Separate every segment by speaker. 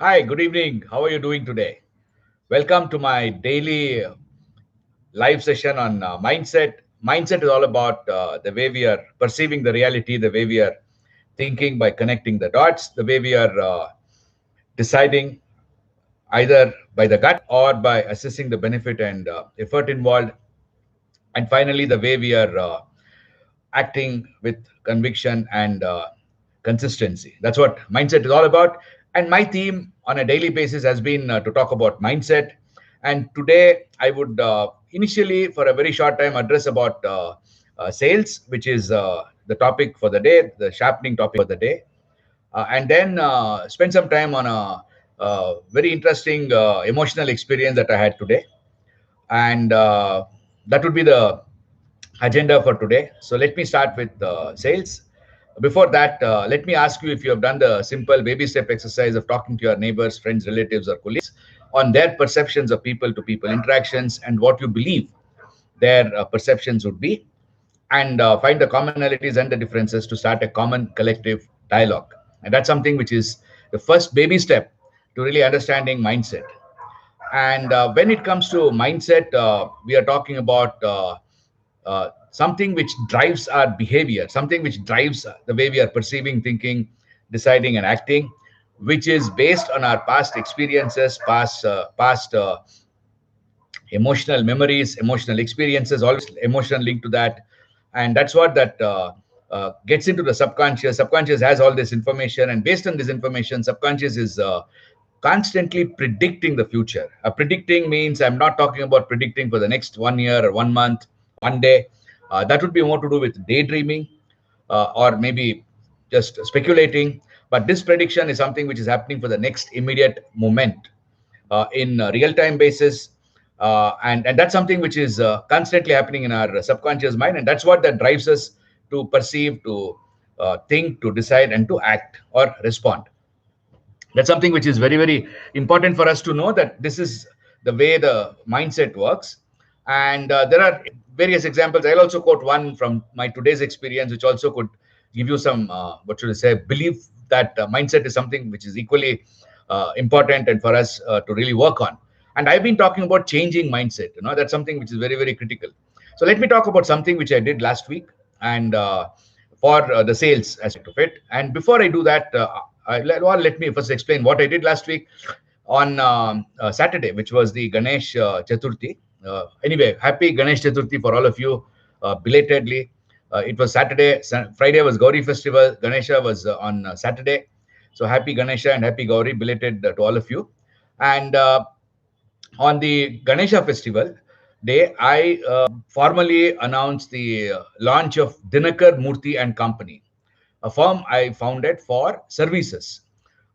Speaker 1: Hi, good evening. How are you doing today? Welcome to my daily live session on mindset. Mindset is all about the way we are perceiving the reality, the way we are thinking by connecting the dots, the way we are deciding either by the gut or by assessing the benefit and effort involved, and finally, the way we are acting with conviction and consistency. That's what mindset is all about. And my theme on a daily basis has been to talk about mindset. And today, I would initially, for a very short time, address about sales, which is the topic for the day, the sharpening topic for the day, and then spend some time on a very interesting emotional experience that I had today. And that would be the agenda for today. So let me start with sales. Before that, let me ask you if you have done the simple baby step exercise of talking to your neighbors, friends, relatives, or colleagues on their perceptions of people to people interactions and what you believe their perceptions would be, and find the commonalities and the differences to start a common collective dialogue. And that's something which is the first baby step to really understanding mindset. And when it comes to mindset, we are talking about something which drives our behavior, something which drives the way we are perceiving, thinking, deciding, and acting, which is based on our past experiences, past emotional memories, emotional experiences, always emotional link to that. And that's what that gets into the subconscious. Subconscious has all this information, and based on this information, subconscious is constantly predicting the future. Predicting means I'm not talking about predicting for the next 1 year or 1 month, 1 day. That would be more to do with daydreaming, or maybe just speculating. But this prediction is something which is happening for the next immediate moment in real time basis. And that's something which is constantly happening in our subconscious mind. And that's what that drives us to perceive, to think, to decide, and to act or respond. That's something which is very, very important for us to know, that this is the way the mindset works. And there are various examples. I'll also quote one from my today's experience, which also could give you some what should I say, belief that mindset is something which is equally important and for us to really work on. And I've been talking about changing mindset. That's something which is very, very critical. So let me talk about something which I did last week, and for the sales aspect of it. And before I do that, let me first explain what I did last week on Saturday, which was the Ganesh Chaturthi. Anyway, happy Ganesh Chaturthi for all of you, belatedly. It was Saturday. Friday was Gauri festival. Ganesha was on Saturday. So happy Ganesha and happy Gauri, belated to all of you. And on the Ganesha festival day, I formally announced the launch of Dinakar Murthy and Company, a firm I founded for services.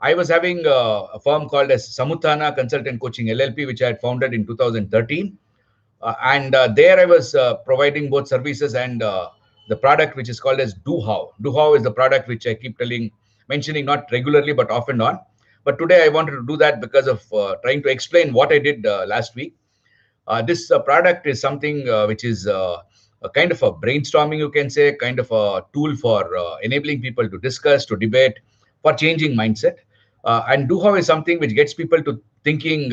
Speaker 1: I was having a firm called as Samuthána Consultant Coaching LLP, which I had founded in 2013. And there I was providing both services and the product which is called as doHow. doHow is the product which I keep mentioning not regularly but off and on. But today I wanted to do that because of trying to explain what I did last week. This product is something which is a kind of a brainstorming, you can say, kind of a tool for enabling people to discuss, to debate, for changing mindset. And doHow is something which gets people to thinking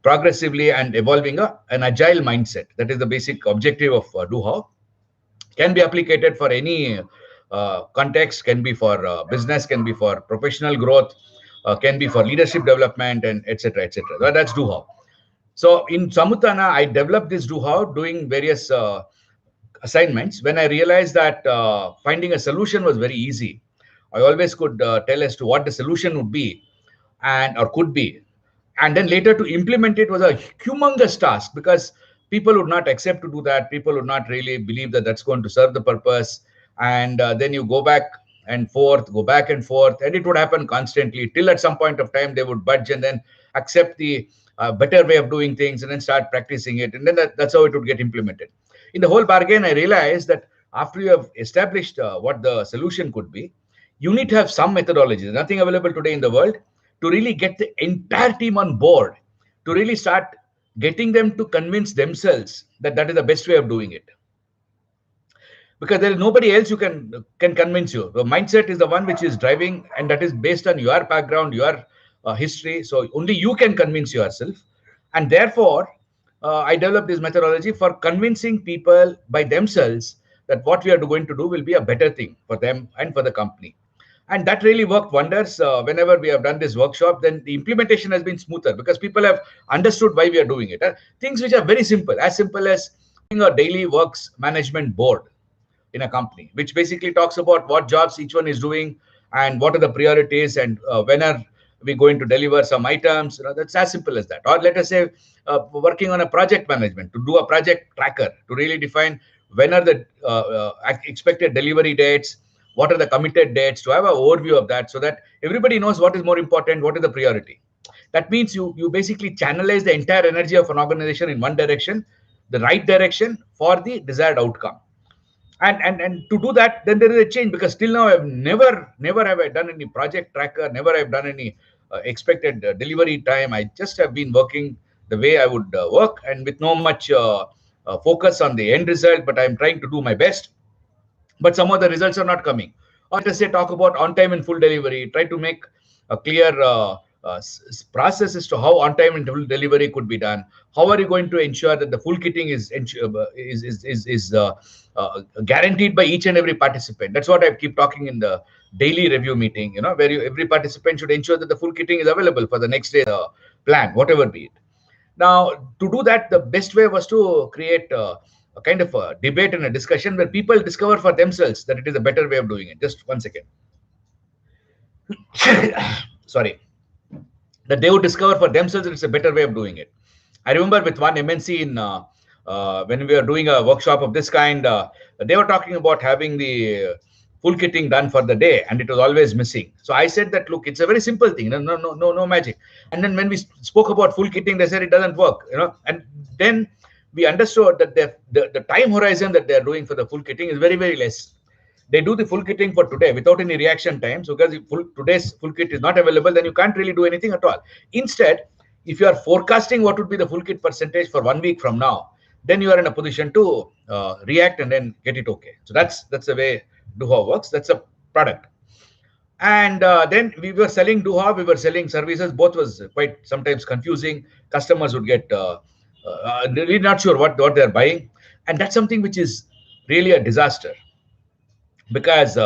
Speaker 1: progressively and evolving an agile mindset. That is the basic objective of doHow. Can be applied for any context, can be for business, can be for professional growth, can be for leadership development, and etc. etc. That's doHow. So in Samuthána, I developed this doHow doing various assignments. When I realized that finding a solution was very easy, I always could tell as to what the solution would be and or could be. And then later to implement it was a humongous task, because people would not accept to do that. People would not really believe that that's going to serve the purpose. And then you go back and forth, and it would happen constantly till at some point of time they would budge and then accept the better way of doing things and then start practicing it. And then that's how it would get implemented. In the whole bargain, I realized that after you have established what the solution could be, you need to have some methodology. There's nothing available today in the world to really get the entire team on board, to really start getting them to convince themselves that that is the best way of doing it. Because there is nobody else who can convince you. The mindset is the one which is driving, and that is based on your background, your history. So only you can convince yourself. And therefore, I developed this methodology for convincing people by themselves that what we are going to do will be a better thing for them and for the company. And that really worked wonders. Whenever we have done this workshop, then the implementation has been smoother because people have understood why we are doing it. Things which are very simple as having a daily works management board in a company, which basically talks about what jobs each one is doing and what are the priorities and when are we going to deliver some items. That's as simple as that. Or let us say working on a project management to do a project tracker to really define when are the expected delivery dates, what are the committed dates, to have an overview of that so that everybody knows what is more important, what is the priority. That means you basically channelize the entire energy of an organization in one direction, the right direction for the desired outcome. And to do that, then there is a change, because till now I've never have I done any project tracker, never I've done any expected delivery time. I just have been working the way I would work, and with no much focus on the end result, but I'm trying to do my best, but some of the results are not coming. Or let us say talk about on time and full delivery, try to make a clear process as to how on time and full delivery could be done. How are you going to ensure that the full kitting is guaranteed by each and every participant? That's what I keep talking in the daily review meeting, where every participant should ensure that the full kitting is available for the next day plan, whatever be it. Now, to do that, the best way was to create a kind of a debate and a discussion where people discover for themselves that it is a better way of doing it. Just 1 second. Sorry. That they would discover for themselves that it's a better way of doing it. I remember with one MNC in when we were doing a workshop of this kind, they were talking about having the full kitting done for the day, and it was always missing. So I said that, look, it's a very simple thing, no magic. And then when we spoke about full kitting, they said it doesn't work, and then we understood that the time horizon that they are doing for the full kitting is very, very less. They do the full kitting for today without any reaction time. So because today's full kit is not available, then you can't really do anything at all. Instead, if you are forecasting what would be the full kit percentage for 1 week from now, then you are in a position to react and then get it okay. So that's the way doHow works. That's a product. And then we were selling doHow, we were selling services. Both was quite sometimes confusing. Customers would get really not sure what they're buying. And that's something which is really a disaster, because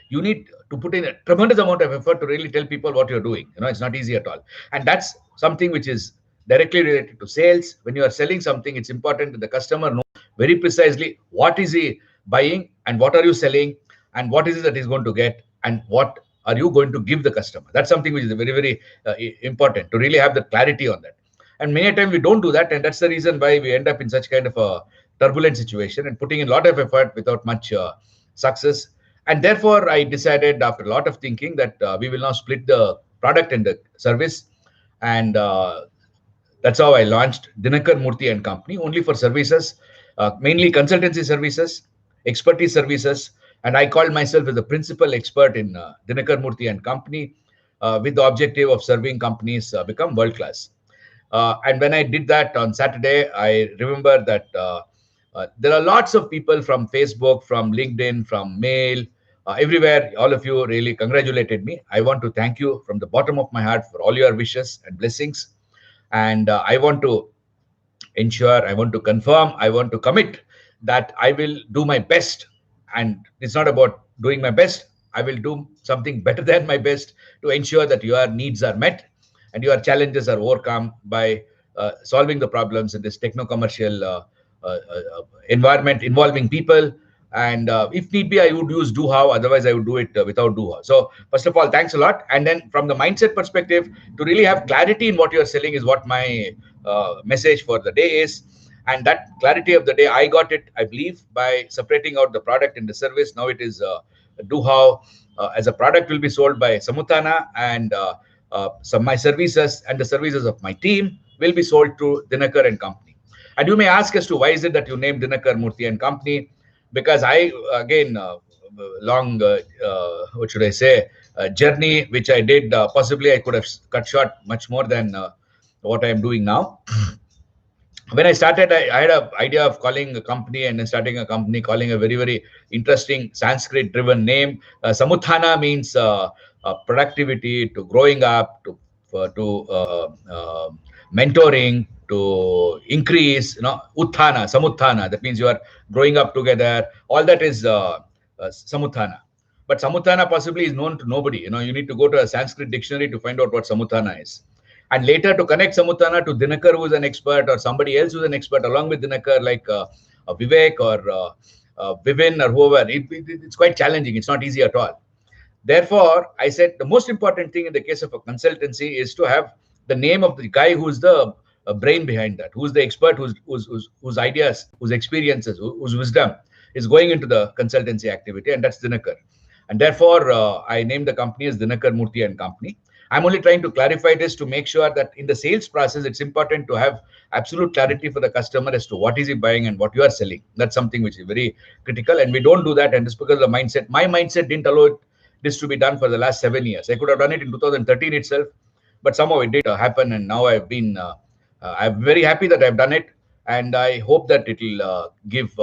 Speaker 1: you need to put in a tremendous amount of effort to really tell people what you're doing. It's not easy at all. And that's something which is directly related to sales. When you are selling something, it's important that the customer knows very precisely what is he buying and what are you selling and what is it that he's going to get and what are you going to give the customer. That's something which is very, very important to really have the clarity on that. And many times we don't do that, and that's the reason why we end up in such kind of a turbulent situation and putting in a lot of effort without much success. And therefore, I decided after a lot of thinking that we will now split the product and the service. And that's how I launched Dinakar Murthy and Company, only for services, mainly consultancy services, expertise services. And I called myself as the principal expert in Dinakar Murthy and Company, with the objective of serving companies become world class. And when I did that on Saturday, I remember that there are lots of people from Facebook, from LinkedIn, from mail, everywhere. All of you really congratulated me. I want to thank you from the bottom of my heart for all your wishes and blessings. And I want to ensure, I want to confirm, I want to commit that I will do my best. And it's not about doing my best. I will do something better than my best to ensure that your needs are met and your challenges are overcome by solving the problems in this techno-commercial environment involving people. And if need be, I would use doHow. Otherwise, I would do it without doHow. So first of all, thanks a lot. And then from the mindset perspective, to really have clarity in what you're selling is what my message for the day is. And that clarity of the day, I got it, I believe, by separating out the product and the service. Now it is doHow as a product will be sold by Samuthána, and some my services and the services of my team will be sold to Dinakar and Company. And you may ask as to why is it that you named Dinakar Murthy and Company? Because I, again, long, what should I say, journey which I did, possibly I could have cut short much more than what I am doing now. When I started, I had an idea of calling a company and then starting a company, calling a very, very interesting Sanskrit-driven name. Samuthána means productivity, to growing up, to to mentoring, to increase, Utthana, Samuthána. That means you are growing up together. All that is Samuthána. But Samuthána possibly is known to nobody. You need to go to a Sanskrit dictionary to find out what Samuthána is. And later to connect Samuthána to Dinakar, who is an expert, or somebody else who's an expert along with Dinakar, like Vivek or Vivin or whoever, it's quite challenging. It's not easy at all. Therefore, I said the most important thing in the case of a consultancy is to have the name of the guy who's the brain behind that, who's the expert, whose ideas, whose experiences, whose wisdom is going into the consultancy activity, and that's Dinakar. And therefore, I named the company as Dinakar Murthy and Company. I'm only trying to clarify this to make sure that in the sales process, it's important to have absolute clarity for the customer as to what is he buying and what you are selling. That's something which is very critical, and we don't do that. And it's because of the mindset. My mindset didn't allow this to be done for the last 7 years. I could have done it in 2013 itself, but somehow it did happen, and now I'm very happy that I've done it, and I hope that it will give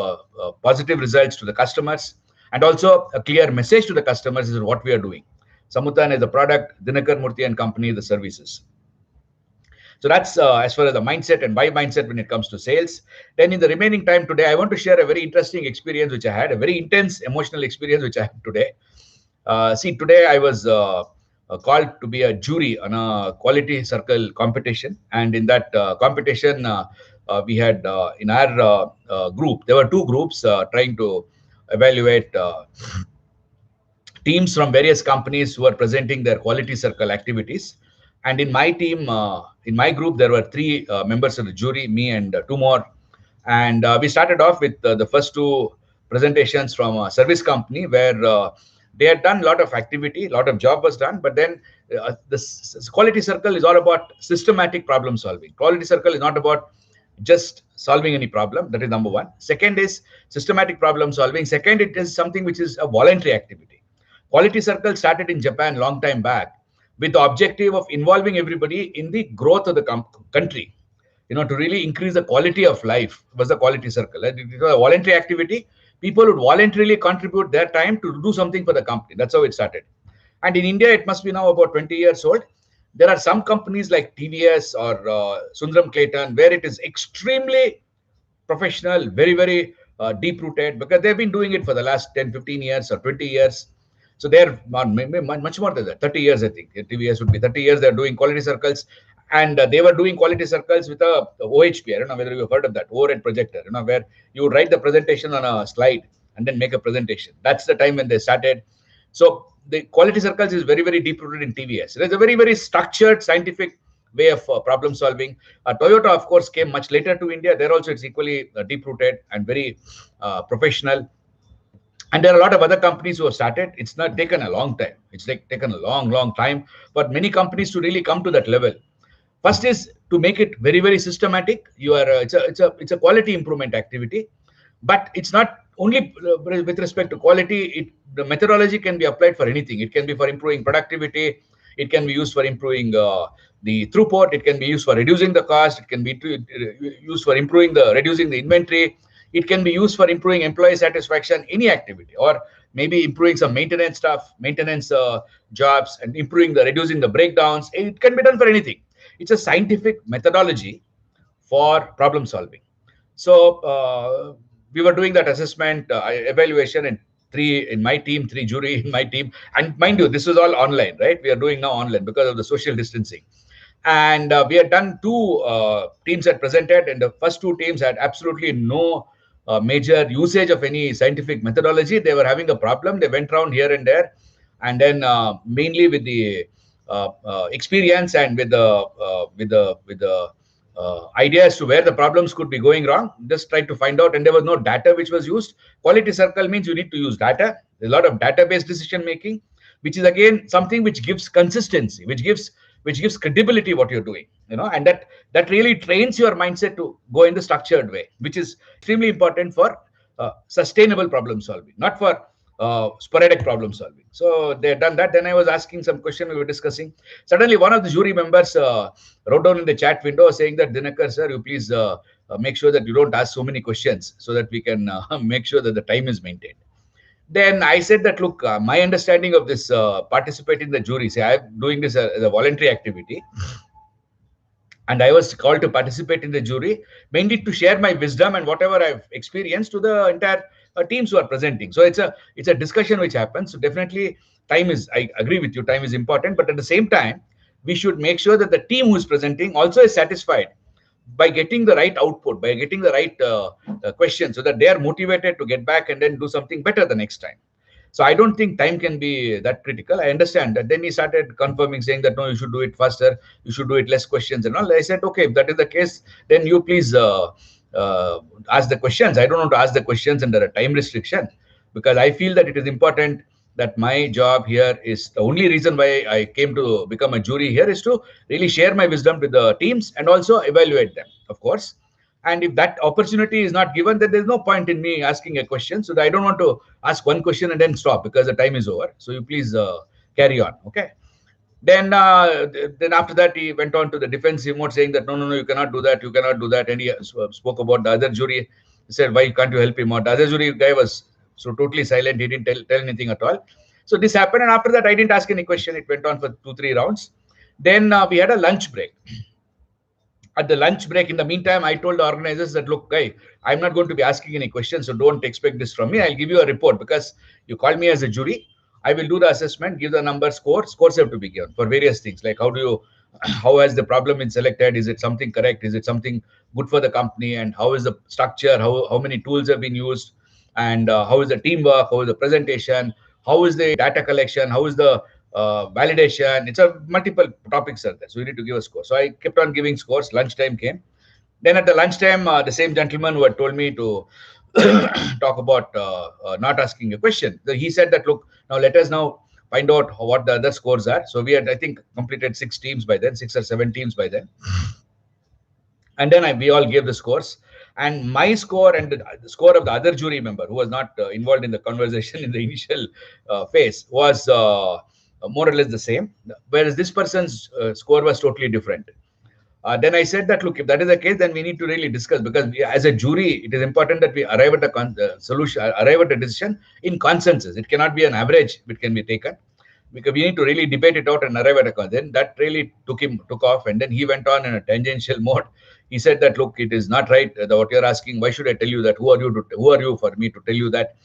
Speaker 1: positive results to the customers, and also a clear message to the customers is what we are doing. Samuthána is the product, Dinakar Murthy and Company the services. So that's as far as the mindset and my mindset when it comes to sales. Then in the remaining time today, I want to share a very interesting experience which I had, a very intense emotional experience which I had today. See, today I was called to be a jury on a quality circle competition. And in that competition, we had in our group, there were two groups trying to evaluate teams from various companies who are presenting their quality circle activities. And in my team, in my group, there were three members of the jury, me and two more. And we started off with the first two presentations from a service company where they had done a lot of activity, a lot of job was done. But then the quality circle is all about systematic problem solving. Quality circle is not about just solving any problem. That is number one. Second is systematic problem solving. Second, it is something which is a voluntary activity. Quality Circle started in Japan long time back with the objective of involving everybody in the growth of the country. To really increase the quality of life was the Quality Circle. It was a voluntary activity. People would voluntarily contribute their time to do something for the company. That's how it started. And in India, it must be now about 20 years old. There are some companies like TVS or Sundaram Clayton where it is extremely professional, very, very deep rooted, because they've been doing it for the last 10, 15 years or 20 years. So they're much more than that, 30 years, I think. TVS would be 30 years. They're doing quality circles. And they were doing quality circles with a OHP. I don't know whether you've heard of that, overhead projector, where you would write the presentation on a slide and then make a presentation. That's the time when they started. So the quality circles is very, very deep rooted in TVS. There's a very, very structured, scientific way of problem solving. Toyota, of course, came much later to India. There also it's equally deep rooted and very professional. And there are a lot of other companies who have started. It's not taken a long time. It's taken a long, long time for many companies to really come to that level. First is to make it very, very systematic. It's a quality improvement activity, but it's not only with respect to quality. The methodology can be applied for anything. It can be for improving productivity. It can be used for improving the throughput. It can be used for reducing the cost. It can be used for reducing the inventory. It can be used for improving employee satisfaction, any activity, or maybe improving some maintenance stuff, maintenance jobs, and reducing the breakdowns. It can be done for anything. It's a scientific methodology for problem solving. So we were doing that assessment, evaluation, and three in my team, three jury in my team. And mind you, this was all online, right? We are doing now online because of the social distancing. And we had done two teams had presented, and the first two teams had absolutely no major usage of any scientific methodology. They were having a problem. They went around here and there, and then mainly with the experience and with the idea as to where the problems could be going wrong, just try to find out. And there was no data which was used. Quality circle means you need to use data. There's a lot of database decision making, which is again something which gives consistency, which gives credibility what you're doing, and that really trains your mindset to go in the structured way, which is extremely important for sustainable problem solving, not for sporadic problem solving. So they done that. Then I was asking some question, we were discussing. Suddenly one of the jury members wrote down in the chat window saying that, Dinakar sir, you please make sure that you don't ask so many questions so that we can make sure that the time is maintained. Then I said that, look, my understanding of this participating in the jury, say I'm doing this as a voluntary activity, and I was called to participate in the jury mainly to share my wisdom and whatever I've experienced to the entire teams who are presenting. So it's a discussion which happens. So definitely, time is. I agree with you. Time is important, but at the same time, we should make sure that the team who is presenting also is satisfied by getting the right output, by getting the right question, so that they are motivated to get back and then do something better the next time. So I don't think time can be that critical. I understand that. Then he started confirming, saying that no, you should do it faster, you should do it less questions and all. I said, okay, if that is the case, then you please uh, ask the questions. I don't want to ask the questions under a time restriction, because I feel that it is important that my job here is the only reason why I came to become a jury here is to really share my wisdom with the teams and also evaluate them, of course. And if that opportunity is not given, then there's no point in me asking a question. So I don't want to ask one question and then stop because the time is over. So you please carry on. Okay. Then after that, he went on to the defensive mode, saying that no, you cannot do that, you cannot do that. And he spoke about the other jury. He said, why can't you help him out? The other jury guy was so totally silent. He didn't tell anything at all. So this happened. And after that, I didn't ask any question. It went on for 2-3 rounds. Then we had a lunch break. At the lunch break, in the meantime, I told the organizers that, look, guy, I'm not going to be asking any questions, so don't expect this from me. I'll give you a report because you called me as a jury. I will do the assessment, give the number, scores have to be given for various things, like how has the problem been selected, is it something correct, is it something good for the company, and how is the structure, how many tools have been used, and how is the teamwork, how is the presentation, how is the data collection, how is the validation. It's a multiple topics are there, so you need to give a score. So I kept on giving scores. Lunchtime came. Then at the lunchtime, the same gentleman who had told me to talk about not asking a question, he said that, look, now let us now find out what the other scores are. So we had, I think, completed 6 teams by then, 6 or 7 teams by then. And then we all gave the scores. And my score and the score of the other jury member who was not involved in the conversation in the initial phase was more or less the same, whereas this person's score was totally different. Then I said that, look, if that is the case, then we need to really discuss, because as a jury, it is important that we arrive at a solution, arrive at a decision in consensus. It cannot be an average which can be taken, because we need to really debate it out and arrive at a consensus. Then that really took off, and then he went on in a tangential mode. He said that, look, it is not right what you're asking. Why should I tell you that? Who are you for me to tell you that?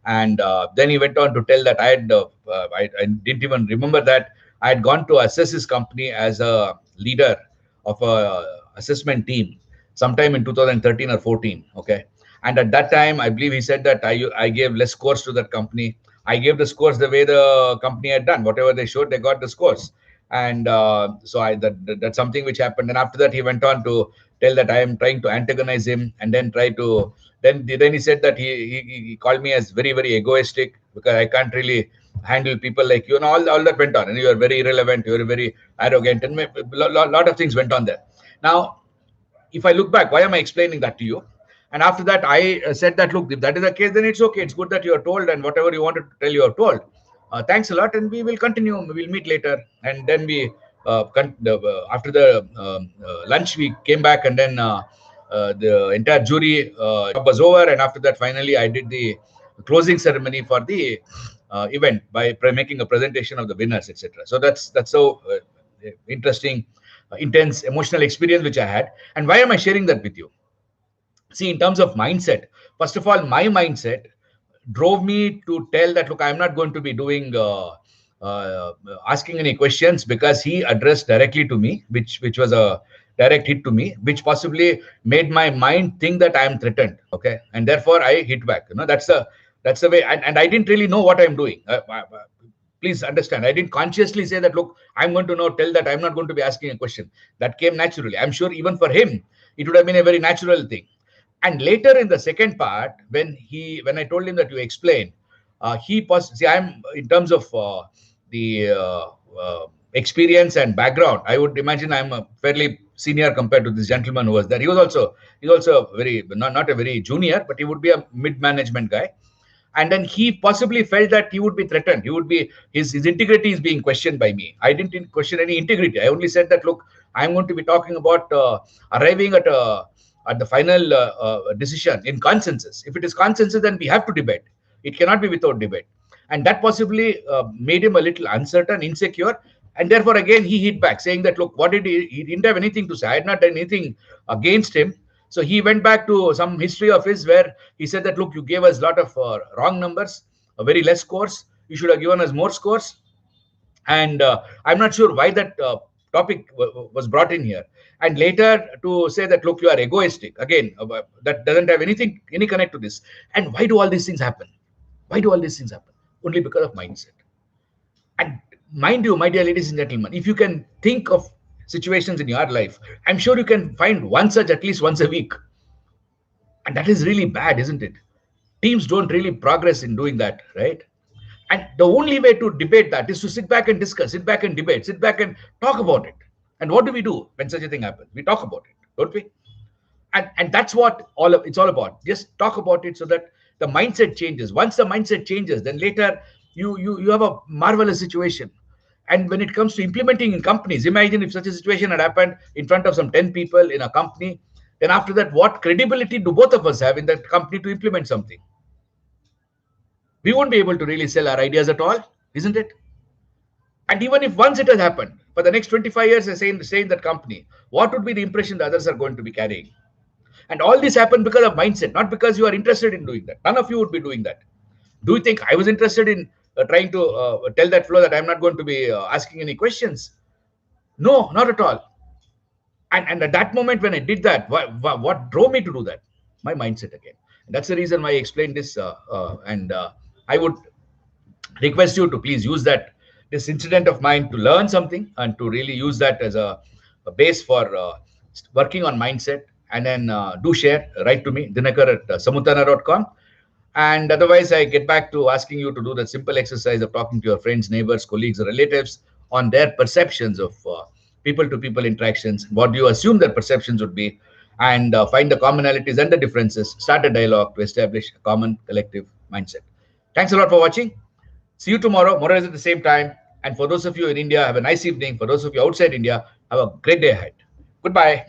Speaker 1: And then he went on to tell that I didn't even remember that I had gone to assess his company as a leader of a assessment team sometime in 2013 or 14. Okay. And at that time, I believe he said that I gave less scores to that company. I gave the scores the way the company had done. Whatever they showed, they got the scores. And that's something which happened. And after that, he went on to tell that I am trying to antagonize him, and then then he said that he called me as very, very egoistic, because I can't really handle people like you. And all that went on. And you are very irrelevant, you are very arrogant, and a lot of things went on there. Now, if I look back, why am I explaining that to you? And after that, I said that, look, if that is the case, then it's okay. It's good that you are told, and whatever you wanted to tell, you are told. Thanks a lot, and we will continue. We'll meet later. And then after the lunch, we came back, and then the entire jury job was over. And after that, finally, I did the closing ceremony for the event by making a presentation of the winners, etc. So that's so interesting, intense, emotional experience which I had. And why am I sharing that with you? See, in terms of mindset, first of all, my mindset drove me to tell that, look, I'm not going to be doing asking any questions, because he addressed directly to me, which was a direct hit to me, which possibly made my mind think that I am threatened. Okay, and therefore I hit back. That's the way. And I didn't really know what I'm doing. Please understand, I didn't consciously say that, look, I'm going to now tell that I'm not going to be asking a question. That came naturally. I'm sure even for him, it would have been a very natural thing. And later in the second part, when I told him that you explain, I'm in terms of the experience and background, I would imagine I'm a fairly senior compared to this gentleman who was there. He's also very not a very junior, but he would be a mid-management guy. And then he possibly felt that he would be threatened. He would be his integrity is being questioned by me. I didn't question any integrity. I only said that, look, I'm going to be talking about arriving at the final decision in consensus. If it is consensus, then we have to debate. It cannot be without debate. And that possibly made him a little uncertain, insecure. And therefore, again, he hit back, saying that, look, what did he didn't have anything to say. I had not done anything against him. So he went back to some history of his where he said that, look, you gave us a lot of wrong numbers, a very less scores. You should have given us more scores. And I'm not sure why that topic was brought in here. And later to say that, look, you are egoistic. Again, that doesn't have any connect to this. And why do all these things happen? Why do all these things happen? Only because of mindset. And mind you, my dear ladies and gentlemen, if you can think of situations in your life, I'm sure you can find one such at least once a week. And that is really bad, isn't it? Teams don't really progress in doing that, right? And the only way to debate that is to sit back and discuss, sit back and debate, sit back and talk about it. And what do we do when such a thing happens? We talk about it, don't we? And that's what it's all about. Just talk about it so that the mindset changes. Once the mindset changes, then later you have a marvelous situation. And when it comes to implementing in companies, imagine if such a situation had happened in front of some 10 people in a company, then after that, what credibility do both of us have in that company to implement something? We won't be able to really sell our ideas at all, isn't it? And even if once it has happened, for the next 25 years, I stay in that company, what would be the impression the others are going to be carrying? And all this happened because of mindset, not because you are interested in doing that. None of you would be doing that. Do you think I was interested in trying to tell that flow that I'm not going to be asking any questions? No, not at all. And at that moment when I did that, what drove me to do that? My mindset again. And that's the reason why I explained this. And I would request you to please use this incident of mine to learn something and to really use that as a base for working on mindset. And then do share, write to me, Dinakar at samuthána.com. And otherwise, I get back to asking you to do the simple exercise of talking to your friends, neighbors, colleagues, or relatives on their perceptions of people to people interactions. What do you assume their perceptions would be? And find the commonalities and the differences. Start a dialogue to establish a common collective mindset. Thanks a lot for watching. See you tomorrow, more or less at the same time. And for those of you in India, have a nice evening. For those of you outside India, have a great day ahead. Goodbye.